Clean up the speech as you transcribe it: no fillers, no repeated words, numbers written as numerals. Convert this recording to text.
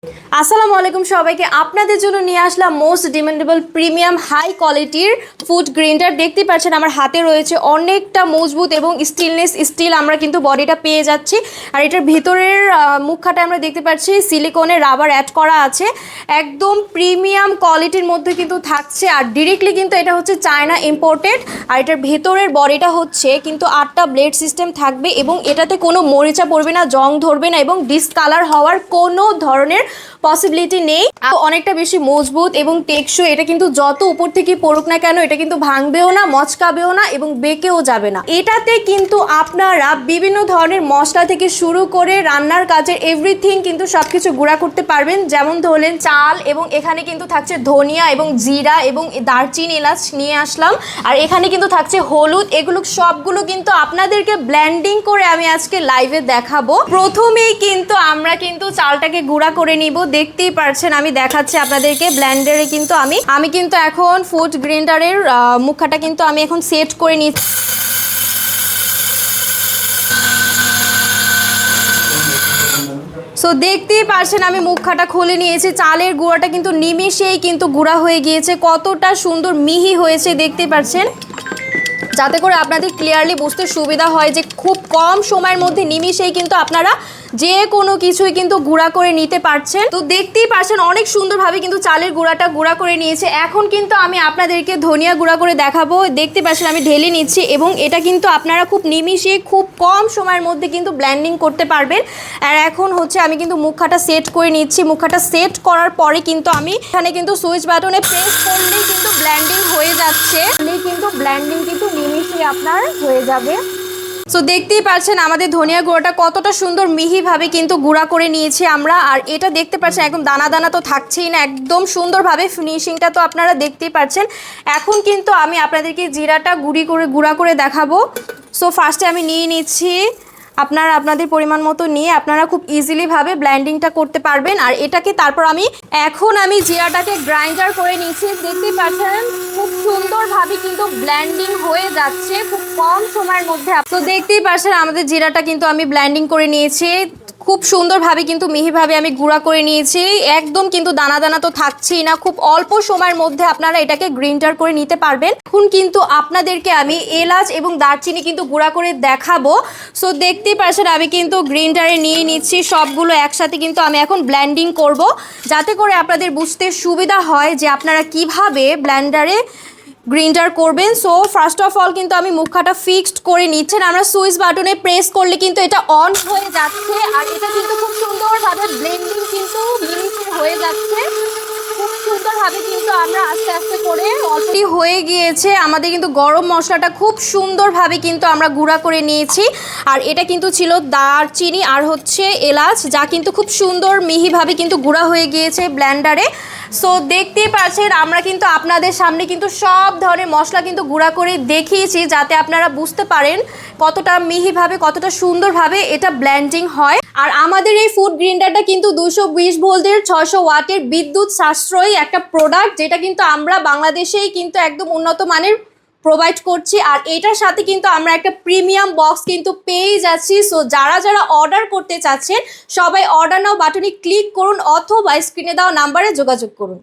আসসালামু আলাইকুম সবাইকে। আপনাদের জন্য নিয়ে আসলাম মোস্ট ডিমান্ডেবল প্রিমিয়াম হাই কোয়ালিটির ফুড গ্রাইন্ডার। দেখতে পাচ্ছেন আমার হাতে রয়েছে অনেকটা মজবুত এবং স্টেনলেস স্টিল আমরা কিন্তু বডিটা পেয়ে যাচ্ছি। আর এটার ভিতরের মুখখাটা আমরা দেখতে পাচ্ছি সিলিকনের রাবার অ্যাড করা আছে, একদম প্রিমিয়াম কোয়ালিটির মধ্যে কিন্তু থাকছে। আর ডিরেক্টলি কিন্তু এটা হচ্ছে চায়না ইম্পোর্টেড। আর এটার ভেতরের বডিটা হচ্ছে কিন্তু 8টা ব্লেড সিস্টেম থাকবে এবং এটাতে কোনো মরিচা পড়বে না, জং ধরবে না এবং ডিসকালার হওয়ার কোনো ধরনের পসিবিলিটি নেই। অনেকটা বেশি মজবুত এবং টেকসই। এটা কিন্তু যত উপর থেকে পড়ুক না কেন এটা কিন্তু ভাঙবেও না, মচকাবেও না এবং বেঁকেও যাবে না। এটাতে কিন্তু আপনারা বিভিন্ন ধরনের মশলা থেকে শুরু করে রান্নার কাজের এভরিথিং কিন্তু সবকিছু গুঁড়া করতে পারবেন। যেমন ধরলেন চাল, এবং এখানে কিন্তু থাকছে ধনিয়া এবং জিরা এবং দারচিনি এলাচ নিয়ে আসলাম। আর এখানে কিন্তু থাকছে হলুদ। এগুলো সবগুলো কিন্তু আপনাদেরকে ব্লেন্ডিং করে আমি আজকে লাইভে দেখাবো। প্রথমেই কিন্তু আমরা কিন্তু চালটাকে গুঁড়া করে নিব। দেখতেই পারছেন আমি দেখাচ্ছি আপনাদেরকে ব্লেন্ডারে কিন্তু আমি কিন্তু এখন ফুড গ্রাইন্ডারের মুখাটা কিন্তু আমি এখন সেট করে নিচ্ছি। সো দেখতেই পারছেন আমি মুখাটা খুলে নিয়েছি। চালের গুঁড়াটা কিন্তু নিমিষেই কিন্তু গুঁড়া হয়ে গিয়েছে, কতটা সুন্দর মিহি হয়েছে দেখতেই পারছেন। যাতে করে আপনাদের ক্লিয়ারলি বুঝতে সুবিধা হয় যে খুব কম সময়ের মধ্যে নিমিষেই কিন্তু আপনারা যে কোনো কিছুই কিন্তু গুঁড়া করে নিতে পারছেন। তো দেখতেই পারছেন অনেক সুন্দরভাবে কিন্তু চালের গুঁড়াটা গুঁড়া করে নিয়েছে। এখন কিন্তু আমি আপনাদেরকে ধনিয়া গুঁড়া করে দেখাবো। দেখতে পাচ্ছেন আমি ঢেলে নিচ্ছি এবং এটা কিন্তু আপনারা খুব নিমিষে খুব কম সময়ের মধ্যে কিন্তু ব্লেন্ডিং করতে পারবেন। আর এখন হচ্ছে আমি কিন্তু মুখাটা সেট করে নিচ্ছি। মুখাটা সেট করার পরে কিন্তু আমি এখানে কিন্তু সুইচ বাটনে প্রেস করলেই কিন্তু ব্লেন্ডিং হয়ে যাচ্ছে। কিন্তু ব্লেন্ডিং কিন্তু নিমিষে আপনার হয়ে যাবে। সো দেখতেই পাচ্ছেন আমাদের ধনিয়া গুঁড়োটা কতটা সুন্দর মিহিভাবে কিন্তু গুঁড়া করে নিয়েছি আমরা। আর এটা দেখতে পাচ্ছেন একদম দানা দানা তো থাকছেই না, একদম সুন্দরভাবে ফিনিশিংটা তো আপনারা দেখতেই পাচ্ছেন। এখন কিন্তু আমি আপনাদেরকে জিরাটা গুঁড়া করে দেখাবো। সো ফার্স্টে আমি নিয়ে নিচ্ছি। আপনারা আপনাদের পরিমাণ মতো নিয়ে আপনারা খুব ইজিলিভাবে ব্লেন্ডিংটা করতে পারবেন। আর এটাকে তারপর এখন আমি জিরাটাকে গ্রাইন্ডার করে নিচ্ছি। দেখতেই পাচ্ছেন খুব সুন্দরভাবে কিন্তু ব্লেন্ডিং হয়ে যাচ্ছে খুব কম সময়ের মধ্যে। তো দেখতেই পাচ্ছেন আমাদের জিরাটা কিন্তু আমি ব্লেন্ডিং করে নিয়েছি, খুব সুন্দরভাবে কিন্তু মিহিভাবে আমি গুঁড়া করে নিয়েছি। একদম কিন্তু দানা দানা তো থাকছেই না, খুব অল্প সময়ের মধ্যে আপনারা এটাকে গ্রাইন্ডার করে নিতে পারবেন। এখন কিন্তু আপনাদেরকে আমি এলাচ এবং দারচিনি কিন্তু গুঁড়া করে দেখাবো। সো দেখতেই পাচ্ছেন আমি কিন্তু গ্রাইন্ডারে নিয়ে নিচ্ছি সবগুলো একসাথে কিন্তু আমি এখন ব্লেন্ডিং করব, যাতে করে আপনাদের বুঝতে সুবিধা হয় যে আপনারা কিভাবে ব্লেন্ডারে গ্রাইন্ডার করবেন। সো ফার্স্ট অফ অল কিন্তু আমি মুখাটা ফিক্সড করে নিচ্ছেন। আমরা সুইচ বাটনে প্রেস করলে কিন্তু এটা অন হয়ে যাচ্ছে আর এটা কিন্তু খুব সুন্দরভাবে ব্লেন্ডিং কিন্তু মিনিটে হয়ে যাচ্ছে। খুব সুন্দরভাবে কিন্তু আমরা আস্তে আস্তে করে অলরেডি হয়ে গিয়েছে। আমাদের কিন্তু গরম মশলাটা খুব সুন্দরভাবে কিন্তু আমরা গুঁড়া করে নিয়েছি। আর এটা কিন্তু ছিল দারচিনি আর হচ্ছে এলাচ, যা কিন্তু খুব সুন্দর মিহিভাবে কিন্তু গুঁড়া হয়ে গিয়েছে ব্লেন্ডারে। সো দেখতেই পাচ্ছেন আমরা কিন্তু আপনাদের সামনে কিন্তু সব ধরনের মশলা কিন্তু গুঁড়া করে দেখিয়েছি, যাতে আপনারা বুঝতে পারেন কতটা মিহিভাবে কতটা সুন্দরভাবে এটা ব্লেন্ডিং হয়। আর আমাদের এই ফুড গ্রাইন্ডারটা কিন্তু 220 ভোল্টের 600 ওয়াটের বিদ্যুৎ সাশ্রয়ী একটা প্রোডাক্ট, যেটা কিন্তু আমরা বাংলাদেশেই কিন্তু একদম উন্নত মানের প্রোভাইড করছি। আর এটার সাথে কিন্তু আমরা একটা প্রিমিয়াম বক্স কিন্তু পেয়ে যাচ্ছি। সো যারা যারা অর্ডার করতে চাচ্ছেন সবাই অর্ডার নাও বাটনে ক্লিক করুন অথবা স্ক্রিনে দেওয়া নাম্বারে যোগাযোগ করুন।